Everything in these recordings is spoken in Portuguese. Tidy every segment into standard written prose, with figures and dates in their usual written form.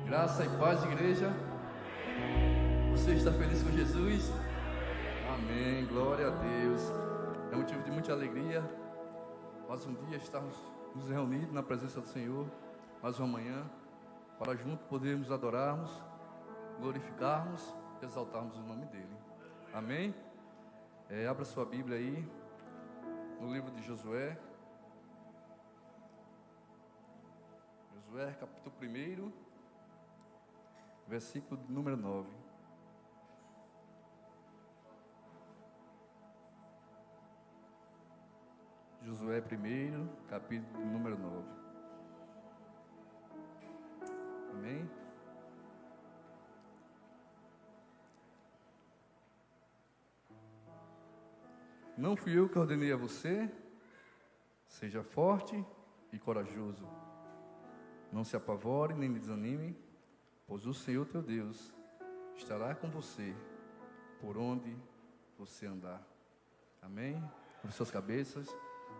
Graça e paz, igreja. Você está feliz com Jesus? Amém, glória a Deus. É motivo de muita alegria. Mais um dia estarmos nos reunidos na presença do Senhor. Mais uma manhã, para juntos podermos adorarmos, glorificarmos e exaltarmos o nome dEle. Amém? Abra sua Bíblia aí, no livro de Josué. Josué, capítulo 1, versículo número 9. Josué 1, capítulo número 9. Amém? Não fui eu que ordenei a você? Seja forte e corajoso. Não se apavore nem desanime, pois o Senhor teu Deus estará com você por onde você andar. Amém? Com suas cabeças.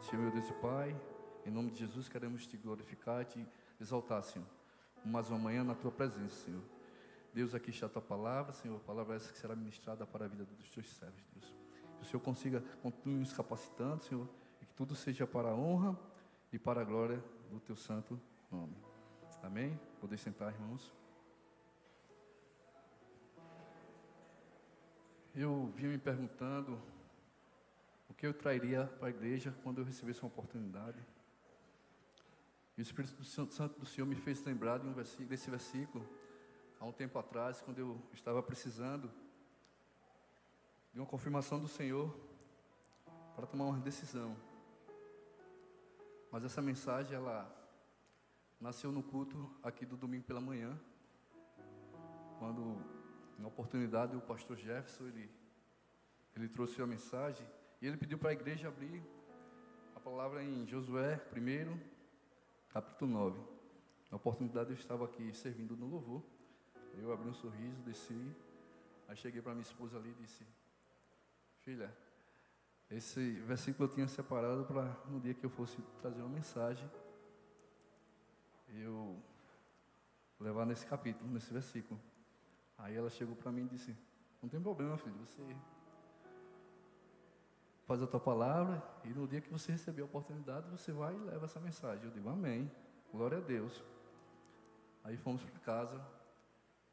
Senhor, meu Deus e Pai, em nome de Jesus queremos te glorificar e te exaltar, Senhor. Mais uma manhã na tua presença, Senhor. Deus, aqui está a tua palavra, Senhor. A palavra essa que será ministrada para a vida dos teus servos, Deus. Que o Senhor consiga continuar nos capacitando, Senhor, e que tudo seja para a honra e para a glória do teu santo nome. Amém? Podem sentar, irmãos. Eu vim me perguntando o que eu trairia para a igreja quando eu recebesse uma oportunidade. E o Espírito Santo do Senhor me fez lembrar desse versículo, há um tempo atrás, quando eu estava precisando de uma confirmação do Senhor para tomar uma decisão. Mas essa mensagem, ela nasceu no culto aqui do domingo pela manhã, quando, na oportunidade, o pastor Jefferson, ele trouxe a mensagem, e ele pediu para a igreja abrir a palavra em Josué 1, capítulo 9. Na oportunidade eu estava aqui servindo no louvor, eu abri um sorriso, desci, aí cheguei para minha esposa ali e disse: filha, esse versículo eu tinha separado para no dia que eu fosse trazer uma mensagem, eu levar nesse capítulo, nesse versículo. Aí ela chegou para mim e disse: não tem problema, filho, você faz a tua palavra e no dia que você receber a oportunidade, você vai e leva essa mensagem. Eu digo: amém, glória a Deus. Aí fomos para casa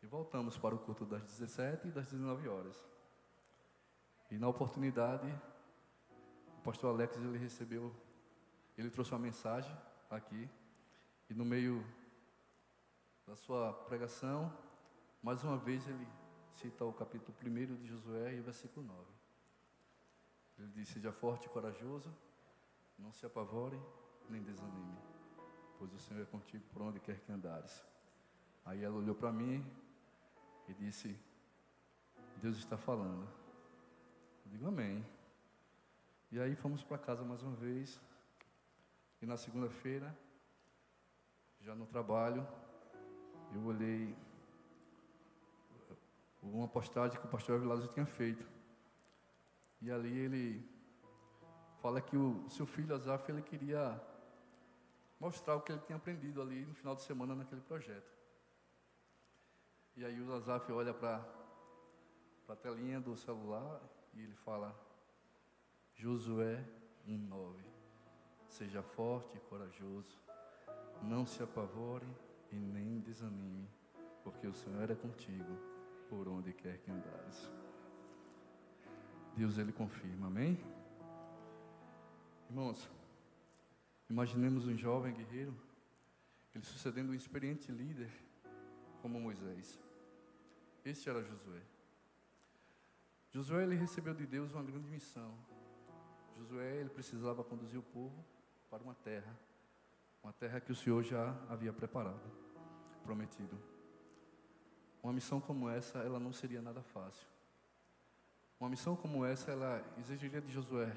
e voltamos para o culto das 17 e das 19 horas. E na oportunidade, o pastor Alex, ele trouxe uma mensagem aqui, e no meio da sua pregação, mais uma vez ele cita o capítulo 1 de Josué e o versículo 9. Ele diz: seja forte e corajoso, não se apavore nem desanime, pois o Senhor é contigo por onde quer que andares. Aí ela olhou para mim e disse: Deus está falando. Eu digo: amém. E aí fomos para casa mais uma vez, e na segunda-feira, já no trabalho, eu olhei uma postagem que o pastor Avilásio tinha feito. E ali ele fala que o seu filho Azaf, ele queria mostrar o que ele tinha aprendido ali no final de semana naquele projeto. E aí o Azaf olha para a telinha do celular e ele fala: Josué 1:9. Seja forte e corajoso, não se apavore e nem desanime, porque o Senhor é contigo por onde quer que andares. Deus, ele confirma, amém? Irmãos, imaginemos um jovem guerreiro, ele sucedendo um experiente líder como Moisés. Este era Josué. Josué, ele recebeu de Deus uma grande missão. Josué, ele precisava conduzir o povo para uma terra que o Senhor já havia preparado, prometido. Uma missão como essa, ela não seria nada fácil. Uma missão como essa, ela exigiria de Josué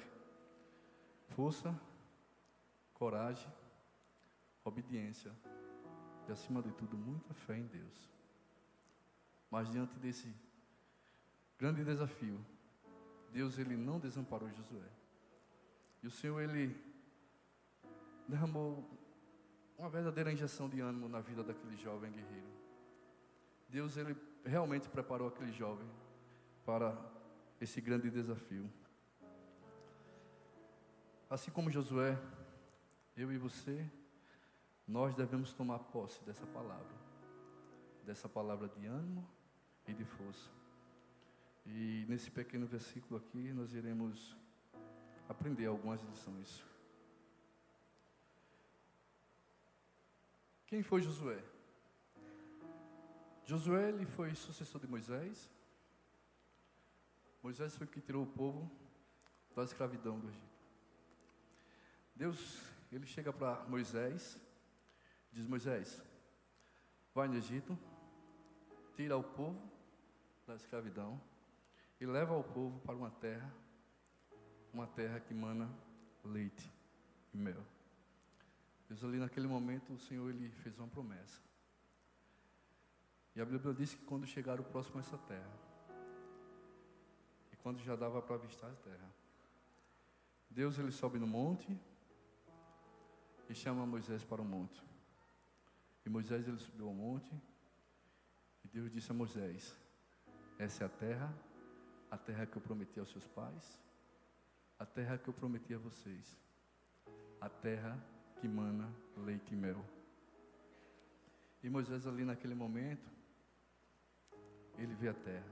força, coragem, obediência e, acima de tudo, muita fé em Deus. Mas diante desse grande desafio, Deus, ele não desamparou Josué. E o Senhor, ele derramou uma verdadeira injeção de ânimo na vida daquele jovem guerreiro. Deus, Ele realmente preparou aquele jovem para esse grande desafio. Assim como Josué, eu e você, nós devemos tomar posse dessa palavra de ânimo e de força. E nesse pequeno versículo aqui, nós iremos aprender algumas lições. Quem foi Josué? Josué, ele foi sucessor de Moisés. Moisés foi que tirou o povo da escravidão do Egito. Deus, ele chega para Moisés, diz: Moisés, vai no Egito, tira o povo da escravidão e leva o povo para uma terra que mana leite e mel. Deus, ali naquele momento, o Senhor, ele fez uma promessa. E a Bíblia diz que quando chegaram próximo a essa terra, e quando já dava para avistar a terra, Deus, ele sobe no monte e chama Moisés para o monte. E Moisés, ele subiu ao monte, e Deus disse a Moisés: essa é a terra que eu prometi aos seus pais, a terra que eu prometi a vocês, a terra que mana leite e mel. E Moisés, ali naquele momento, ele vê a terra.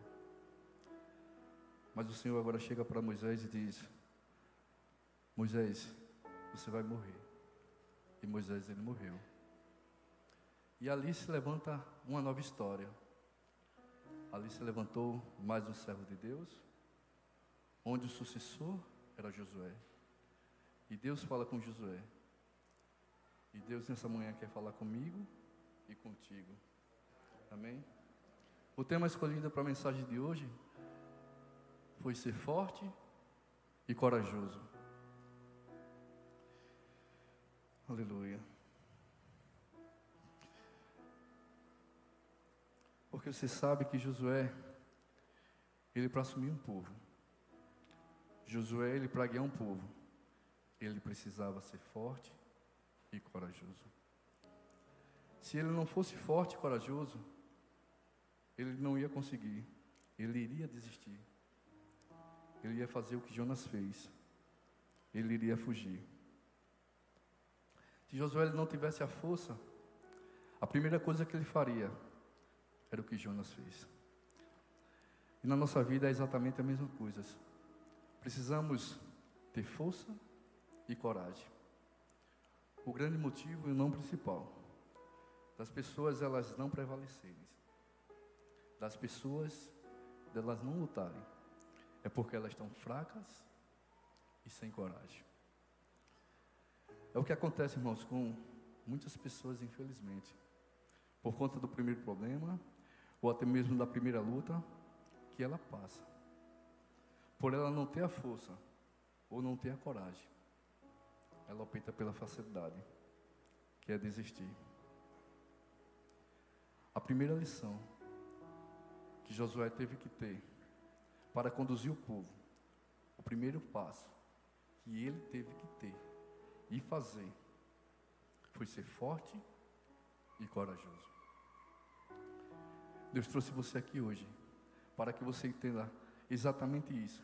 Mas o Senhor agora chega para Moisés e diz: Moisés, você vai morrer. E Moisés, ele morreu. E ali se levanta uma nova história. Ali se levantou mais um servo de Deus, onde o sucessor era Josué. E Deus fala com Josué. E Deus nessa manhã quer falar comigo e contigo. Amém? O tema escolhido para a mensagem de hoje foi ser forte e corajoso. Aleluia. Porque você sabe que Josué, ele para assumir um povo, Josué, ele para guiar um povo, ele precisava ser forte e corajoso. Se ele não fosse forte e corajoso, ele não ia conseguir, ele iria desistir, ele ia fazer o que Jonas fez, ele iria fugir. Se Josué não tivesse a força, a primeira coisa que ele faria era o que Jonas fez. E na nossa vida é exatamente a mesma coisa. Precisamos ter força e coragem. O grande motivo e o não principal das pessoas elas não prevalecerem, das pessoas elas não lutarem, é porque elas estão fracas e sem coragem. É o que acontece, irmãos, com muitas pessoas, infelizmente, por conta do primeiro problema, ou até mesmo da primeira luta que ela passa, por ela não ter a força, ou não ter a coragem, ela opta pela facilidade, que é desistir. A primeira lição que Josué teve que ter para conduzir o povo, o primeiro passo que ele teve que ter e fazer, foi ser forte e corajoso. Deus trouxe você aqui hoje para que você entenda exatamente isso.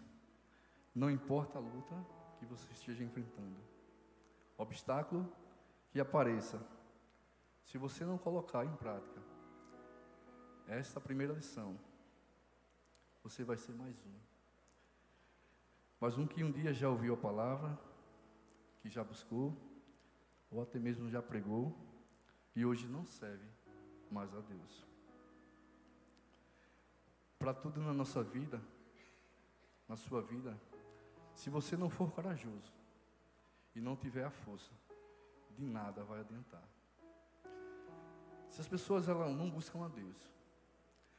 Não importa a luta que você esteja enfrentando, obstáculo que apareça, se você não colocar em prática esta primeira lição, você vai ser mais um que um dia já ouviu a palavra, que já buscou, ou até mesmo já pregou, e hoje não serve mais a Deus. Para tudo na nossa vida, na sua vida, se você não for corajoso e não tiver a força, de nada vai adiantar. Se as pessoas elas não buscam a Deus,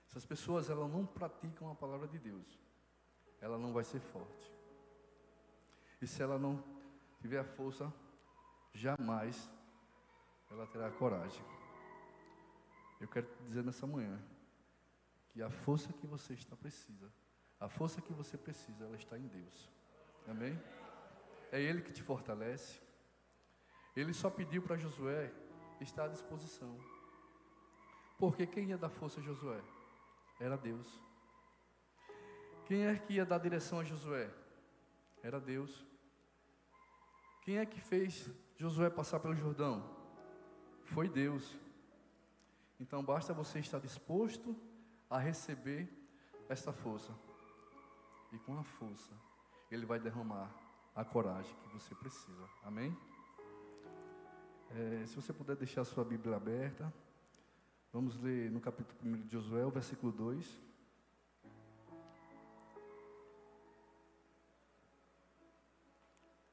se as pessoas elas não praticam a palavra de Deus, ela não vai ser forte. E se ela não tiver a força, jamais ela terá coragem. Eu quero te dizer nessa manhã que a força que você precisa, a força que você precisa, ela está em Deus. Amém? É Ele que te fortalece. Ele só pediu para Josué estar à disposição. Porque quem ia dar força a Josué? Era Deus. Quem é que ia dar direção a Josué? Era Deus. Quem é que fez Josué passar pelo Jordão? Foi Deus. Então basta você estar disposto a receber esta força. E com a força, Ele vai derramar a coragem que você precisa. Amém? Se você puder deixar a sua Bíblia aberta, vamos ler no capítulo 1 de Josué, o versículo 2.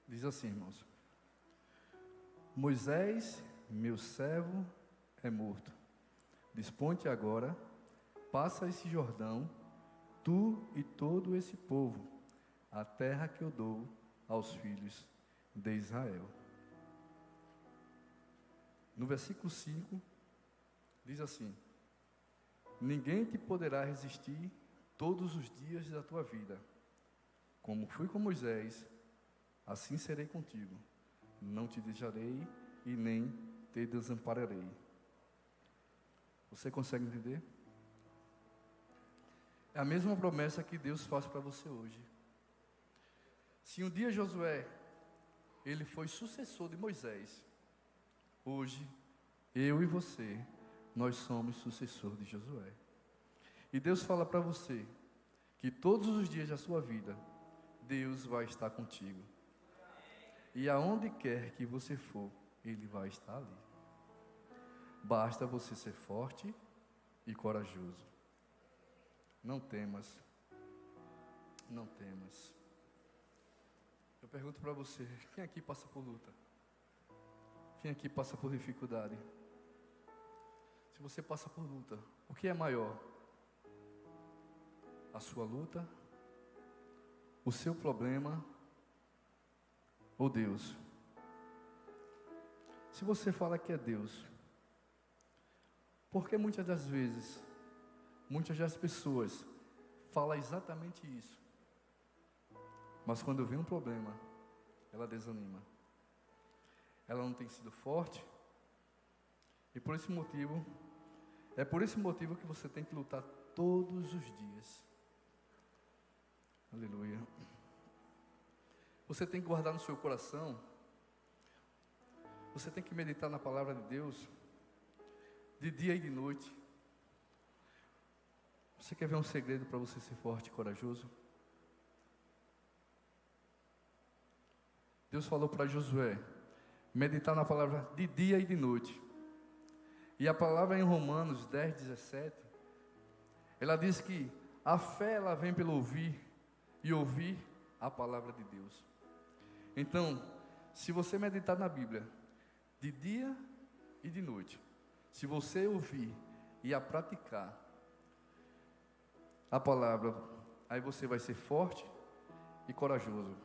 Diz assim, irmãos: Moisés, meu servo, é morto. Dispõe-te agora, passa esse Jordão, tu e todo esse povo, a terra que eu dou aos filhos de Israel. No versículo 5, diz assim: Ninguém te poderá resistir todos os dias da tua vida. Como fui com Moisés, assim serei contigo. Não te deixarei e nem te desampararei. Você consegue entender? É a mesma promessa que Deus faz para você hoje. Se um dia Josué, ele foi sucessor de Moisés, hoje, eu e você, nós somos sucessor de Josué. E Deus fala para você, que todos os dias da sua vida, Deus vai estar contigo. E aonde quer que você for, Ele vai estar ali. Basta você ser forte e corajoso. Não temas. Não temas. Eu pergunto para você, quem aqui passa por luta? Quem aqui passa por dificuldade? Se você passa por luta, o que é maior? A sua luta? O seu problema? Ou Deus? Se você fala que é Deus, porque muitas das vezes, muitas das pessoas falam exatamente isso, mas quando vem um problema, ela desanima. Ela não tem sido forte, e por esse motivo, é por esse motivo que você tem que lutar todos os dias. Aleluia. Você tem que guardar no seu coração, você tem que meditar na palavra de Deus, de dia e de noite. Você quer ver um segredo para você ser forte e corajoso? Deus falou para Josué, meditar na palavra de dia e de noite. E a palavra em Romanos 10, 17, ela diz que a fé ela vem pelo ouvir, e ouvir a palavra de Deus. Então, se você meditar na Bíblia, de dia e de noite, se você ouvir e a praticar a palavra, aí você vai ser forte e corajoso.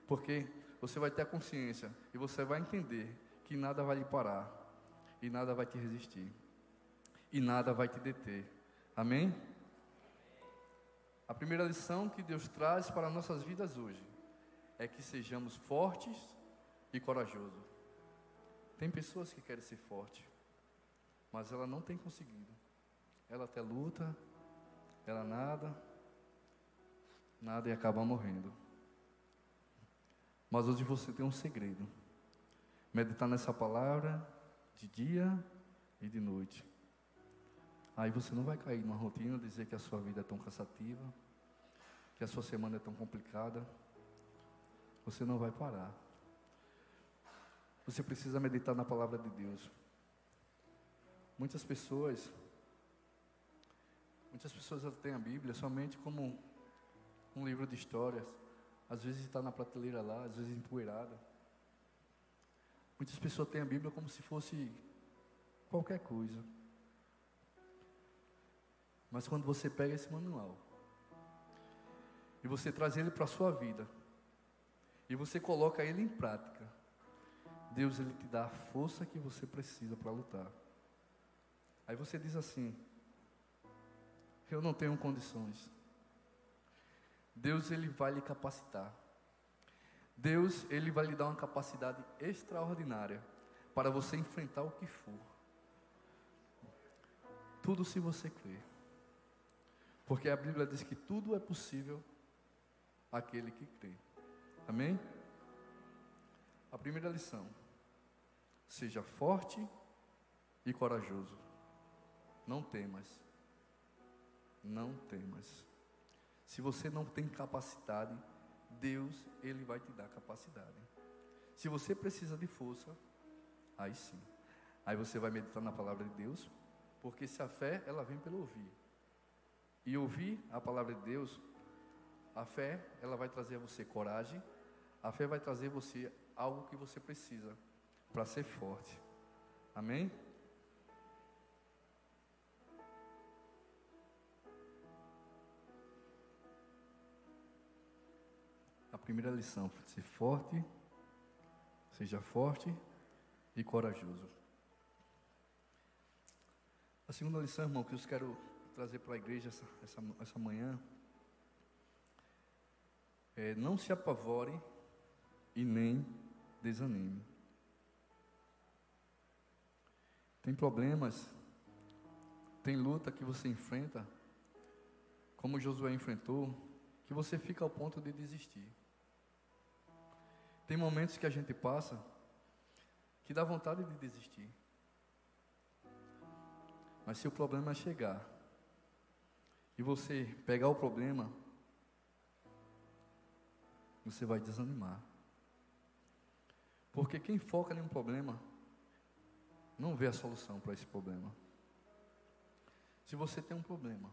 Porque você vai ter a consciência e você vai entender que nada vai lhe parar, e nada vai te resistir, e nada vai te deter. Amém? A primeira lição que Deus traz para nossas vidas hoje é que sejamos fortes e corajosos. Tem pessoas que querem ser fortes, mas ela não tem conseguido. Ela até luta, ela nada e acaba morrendo. Mas hoje você tem um segredo: meditar nessa palavra de dia e de noite. Aí você não vai cair numa rotina, dizer que a sua vida é tão cansativa, que a sua semana é tão complicada. Você não vai parar. Você precisa meditar na palavra de Deus. Muitas pessoas têm a Bíblia somente como um livro de histórias. Às vezes está na prateleira lá, às vezes empoeirada. Muitas pessoas têm a Bíblia como se fosse qualquer coisa. Mas quando você pega esse manual e você traz ele para a sua vida e você coloca ele em prática, Deus ele te dá a força que você precisa para lutar. Aí você diz assim: eu não tenho condições. Deus ele vai lhe capacitar. Deus ele vai lhe dar uma capacidade extraordinária para você enfrentar o que for. tudo se você crer. Porque a Bíblia diz que tudo é possível àquele que crê. Amém? A primeira lição: seja forte e corajoso. Não temas. Não temas. Se você não tem capacidade, Deus, Ele vai te dar capacidade. Se você precisa de força, aí sim. Aí você vai meditar na palavra de Deus, porque se a fé, ela vem pelo ouvir. E ouvir a palavra de Deus, a fé, ela vai trazer a você coragem, a fé vai trazer a você algo que você precisa para ser forte. Amém? A primeira lição, ser forte, seja forte e corajoso. A segunda lição, irmão, que eu quero trazer para a igreja essa manhã, é: não se apavore e nem desanime. Tem problemas, tem luta que você enfrenta, como Josué enfrentou, que você fica ao ponto de desistir. Tem momentos que a gente passa que dá vontade de desistir. Mas se o problema chegar e você pegar o problema, você vai desanimar. Porque quem foca em um problema não vê a solução para esse problema. Se você tem um problema,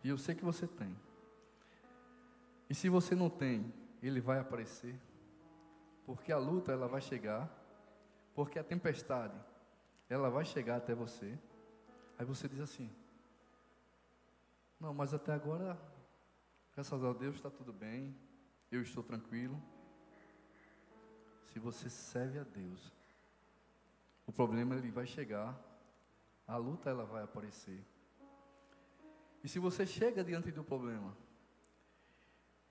e eu sei que você tem, e se você não tem, ele vai aparecer, porque a luta, ela vai chegar, porque a tempestade, ela vai chegar até você. Aí você diz assim: não, mas até agora, graças a Deus, está tudo bem, eu estou tranquilo. Se você serve a Deus, o problema, ele vai chegar, a luta, ela vai aparecer. E se você chega diante do problema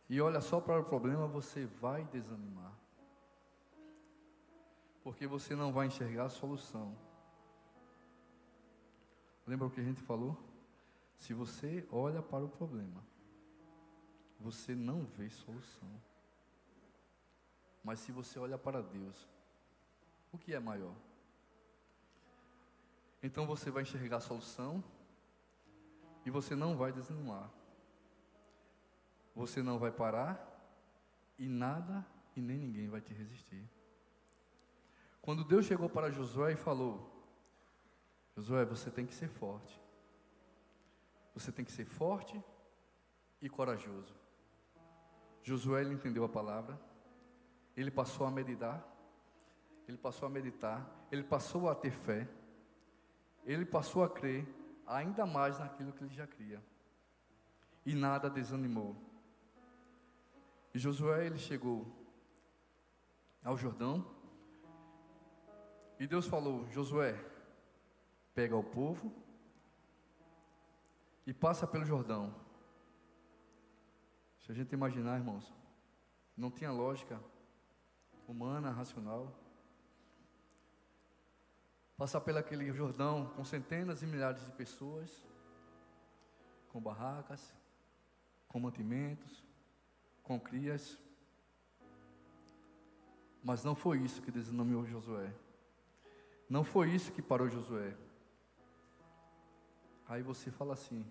e olha só para o problema, você vai desanimar, porque você não vai enxergar a solução. Lembra o que a gente falou? Se você olha para o problema, você não vê solução. Mas se você olha para Deus, o que é maior? Então você vai enxergar a solução e você não vai desanimar. Você não vai parar e nada e nem ninguém vai te resistir. Quando Deus chegou para Josué e falou: Josué, você tem que ser forte. Você tem que ser forte e corajoso. Josué, ele entendeu a palavra. Ele passou a meditar. Ele passou a meditar. Ele passou a ter fé. Ele passou a crer ainda mais naquilo que ele já cria. E nada desanimou. E Josué, ele chegou ao Jordão. E Deus falou: Josué, pega o povo e passa pelo Jordão. Se a gente imaginar, irmãos, não tinha lógica humana, racional. Passar pelo aquele Jordão com centenas e milhares de pessoas, com barracas, com mantimentos, com crias. Mas não foi isso que desanimou Josué. Não foi isso que parou Josué. Aí você fala assim: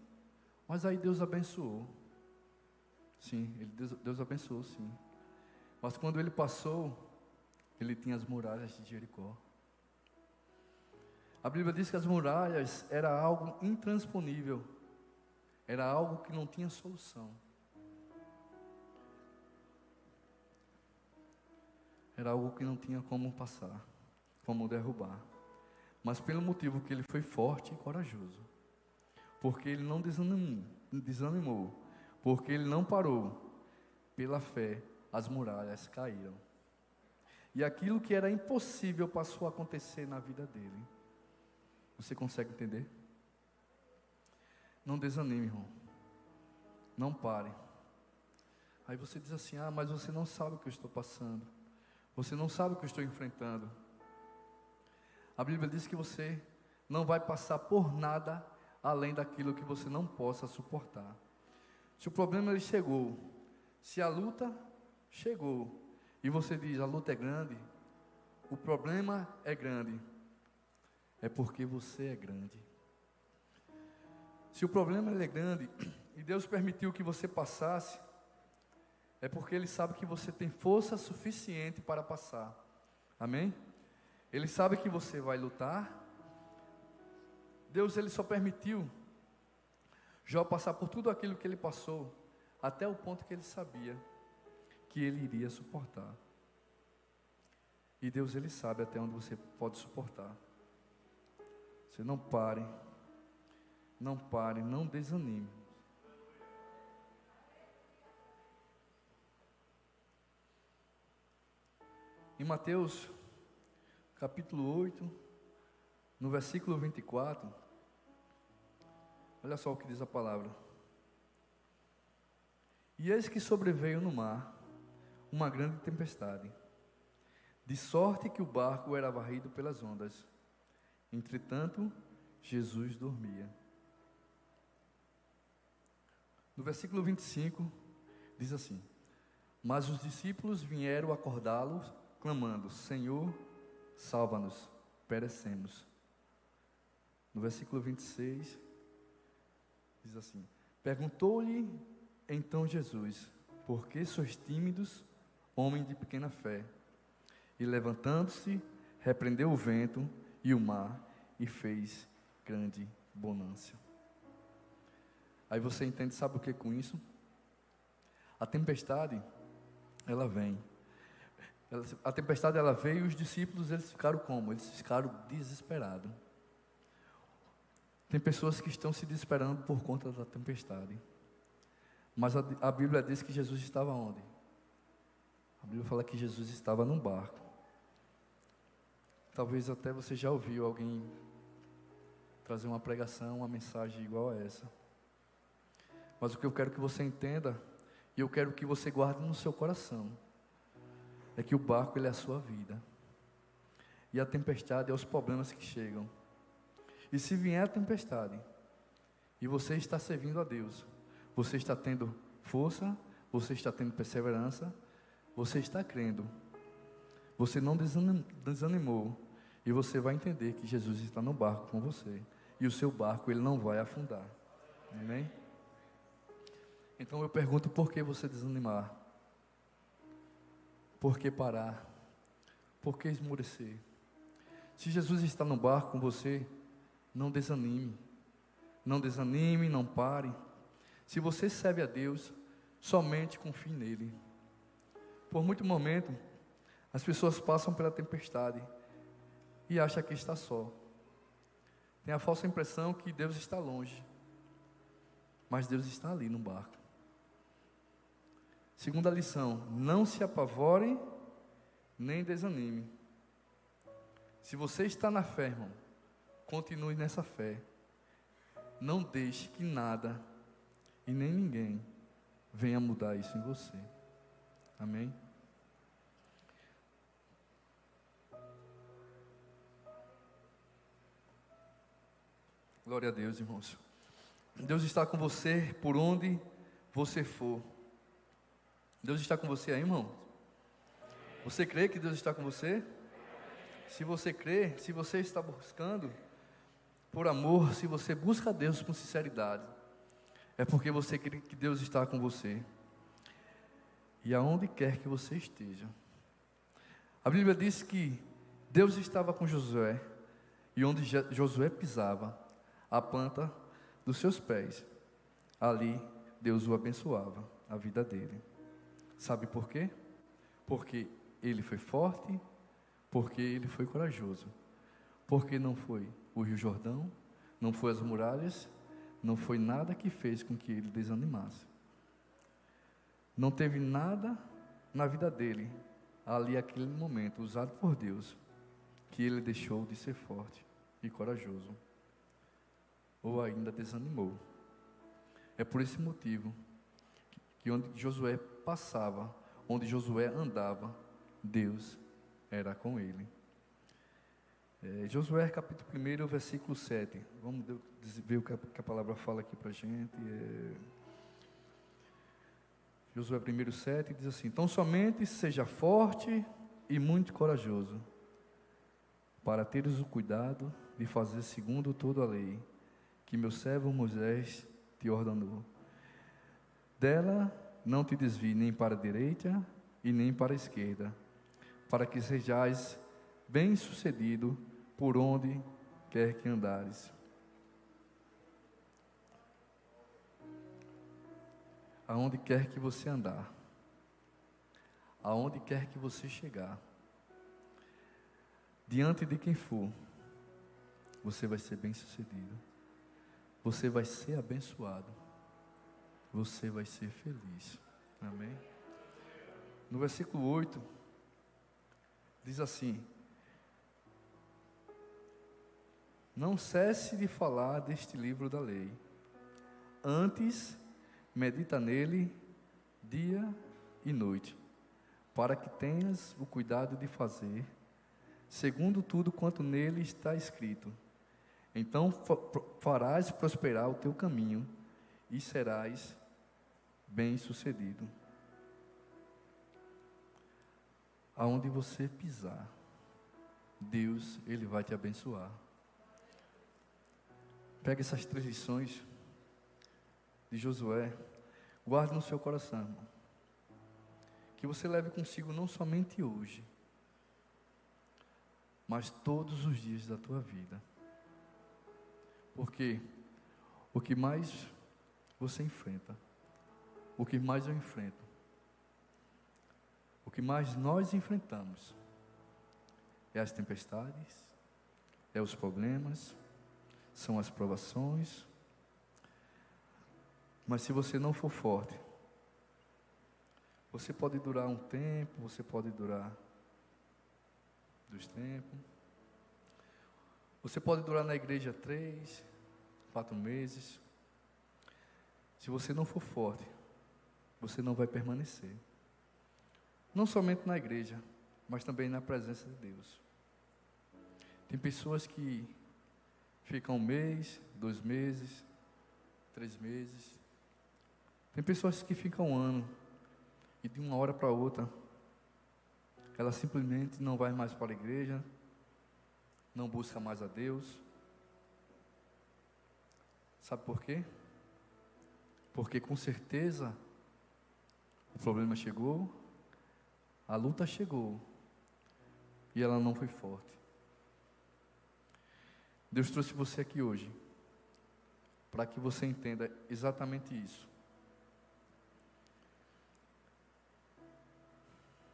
mas aí Deus abençoou. Sim, Deus abençoou, sim. Mas quando ele passou, ele tinha as muralhas de Jericó. A Bíblia diz que as muralhas era algo intransponível. Era algo que não tinha solução. Era algo que não tinha como passar, como derrubar. Mas pelo motivo que ele foi forte e corajoso. Porque ele não desanimou. Porque ele não parou. Pela fé, as muralhas caíram. E aquilo que era impossível passou a acontecer na vida dele. Você consegue entender? Não desanime, irmão. Não pare. Aí você diz assim: ah, mas você não sabe o que eu estou passando. Você não sabe o que eu estou enfrentando. A Bíblia diz que você não vai passar por nada além daquilo que você não possa suportar. Se o problema ele chegou, se a luta chegou, e você diz, a luta é grande, o problema é grande, é porque você é grande. Se o problema ele é grande, e Deus permitiu que você passasse, é porque Ele sabe que você tem força suficiente para passar. Amém? Ele sabe que você vai lutar. Deus ele só permitiu Jó passar por tudo aquilo que ele passou, até o ponto que ele sabia que ele iria suportar. E Deus ele sabe até onde você pode suportar. Você não pare, não desanime. Em Mateus, capítulo 8, no versículo 24, olha só o que diz a palavra. E eis que sobreveio no mar uma grande tempestade, de sorte que o barco era varrido pelas ondas. Entretanto, Jesus dormia. No versículo 25, diz assim: mas os discípulos vieram acordá-los, clamando: Senhor, salva-nos, perecemos. No versículo 26, diz assim: perguntou-lhe então Jesus: por que sois tímidos, homem de pequena fé? E levantando-se, repreendeu o vento e o mar, e fez grande bonança. Aí você entende, sabe o que com isso? A tempestade, ela vem. A tempestade ela veio e os discípulos eles ficaram como? Eles ficaram desesperados. Tem pessoas que estão se desesperando por conta da tempestade. Mas a Bíblia diz que Jesus estava onde? A Bíblia fala que Jesus estava num barco. Talvez até você já ouviu alguém trazer uma pregação, uma mensagem igual a essa. Mas o que eu quero que você entenda, e eu quero que você guarde no seu coração, é que o barco ele é a sua vida. E a tempestade é os problemas que chegam. E se vier a tempestade, e você está servindo a Deus, você está tendo força, você está tendo perseverança, você está crendo, você não desanimou, e você vai entender que Jesus está no barco com você, e o seu barco ele não vai afundar. Amém? Então eu pergunto, por que você desanimar? Por que parar? Por que esmorecer? Se Jesus está no barco com você, não desanime. Não desanime, não pare. Se você serve a Deus, somente confie nele. Por muito momento, as pessoas passam pela tempestade e acham que está só. Tem a falsa impressão que Deus está longe, mas Deus está ali no barco. Segunda lição: não se apavore, nem desanime. Se você está na fé, irmão, continue nessa fé. Não deixe que nada e nem ninguém venha mudar isso em você. Amém? Glória a Deus, irmãos. Deus está com você por onde você for. Deus está com você aí, irmão? Você crê que Deus está com você? Se você crê, se você está buscando por amor, se você busca a Deus com sinceridade, é porque você crê que Deus está com você. E aonde quer que você esteja. A Bíblia diz que Deus estava com Josué, e onde Josué pisava, a planta dos seus pés, ali Deus o abençoava, a vida dele. Sabe por quê? Porque ele foi forte, porque ele foi corajoso, porque não foi o Rio Jordão, não foi as muralhas, não foi nada que fez com que ele desanimasse. Não teve nada na vida dele, ali aquele momento, usado por Deus, que ele deixou de ser forte e corajoso, ou ainda desanimou. É por esse motivo que onde Josué passava, onde Josué andava, Deus era com ele. Josué capítulo 1, versículo 7. Vamos ver o que a palavra fala aqui para a gente. Josué 1, 7 diz assim: então somente seja forte e muito corajoso, para teres o cuidado de fazer segundo toda a lei, que meu servo Moisés te ordenou. Dela não te desvie nem para a direita e nem para a esquerda, para que sejais bem-sucedido por onde quer que andares. Aonde quer que você andar, aonde quer que você chegar, diante de quem for, você vai ser bem-sucedido, você vai ser abençoado, você vai ser feliz. Amém? No versículo 8, diz assim: não cesse de falar deste livro da lei, antes medita nele dia e noite, para que tenhas o cuidado de fazer segundo tudo quanto nele está escrito. Então farás prosperar o teu caminho e serás bem-sucedido. Aonde você pisar, Deus, Ele vai te abençoar. Pega essas 3 lições de Josué, guarde no seu coração, que você leve consigo não somente hoje, mas todos os dias da tua vida, porque o que mais você enfrenta, o que mais eu enfrento, o que mais nós enfrentamos, é as tempestades, é os problemas, são as provações. Mas se você não for forte, você pode durar um tempo, você pode durar 2 tempos, você pode durar na igreja 3, 4 meses. Se você não for forte, você não vai permanecer, não somente na igreja, mas também na presença de Deus. Tem pessoas que ficam 1 mês, 2 meses, 3 meses. Tem pessoas que ficam 1 ano e de uma hora para outra ela simplesmente não vai mais para a igreja, não busca mais a Deus. Sabe por quê? Porque com certeza o problema chegou, a luta chegou e ela não foi forte. Deus trouxe você aqui hoje para que você entenda exatamente isso.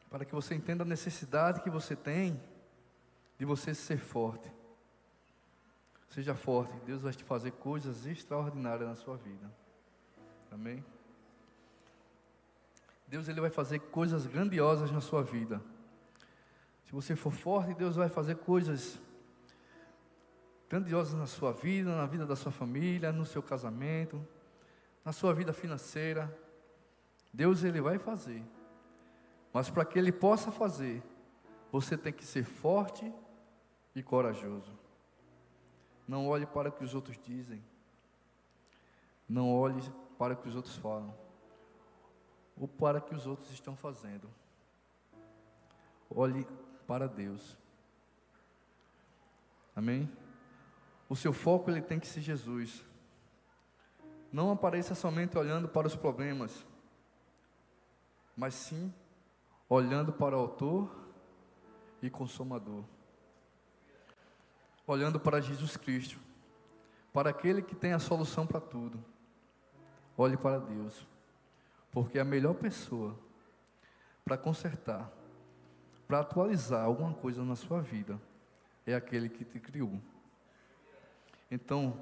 Para que você entenda a necessidade que você tem de você ser forte. Seja forte, Deus vai te fazer coisas extraordinárias na sua vida. Amém? Deus, Ele vai fazer coisas grandiosas na sua vida. Se você for forte, Deus vai fazer coisas grandiosas na sua vida, na vida da sua família, no seu casamento, na sua vida financeira. Deus, Ele vai fazer. Mas para que Ele possa fazer, você tem que ser forte e corajoso. Não olhe para o que os outros dizem. Não olhe para o que os outros falam. Ou para o que os outros estão fazendo. Olhe para Deus. Amém? O seu foco, ele tem que ser Jesus. Não apareça somente olhando para os problemas, mas sim olhando para o autor e consumador. Olhando para Jesus Cristo, para aquele que tem a solução para tudo. Olhe para Deus, porque a melhor pessoa para consertar, para atualizar alguma coisa na sua vida, é aquele que te criou. Então,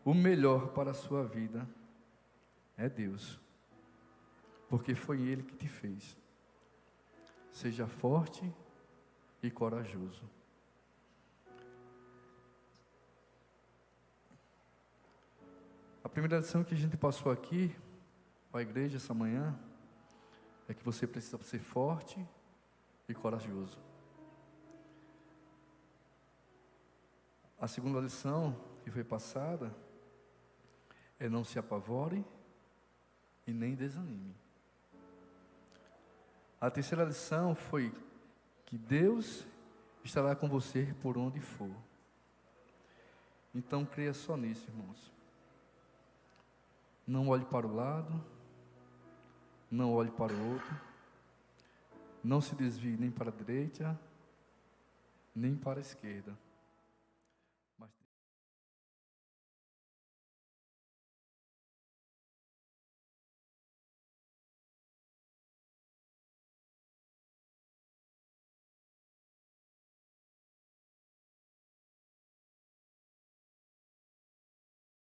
o melhor para a sua vida é Deus, porque foi Ele que te fez. Seja forte e corajoso. A primeira lição que a gente passou aqui, para a igreja essa manhã, é que você precisa ser forte e corajoso. A segunda lição que foi passada é: não se apavore e nem desanime. A terceira lição foi que Deus estará com você por onde for. Então creia só nisso, irmãos. Não olhe para o lado, não olhe para o outro, não se desvie nem para a direita, nem para a esquerda.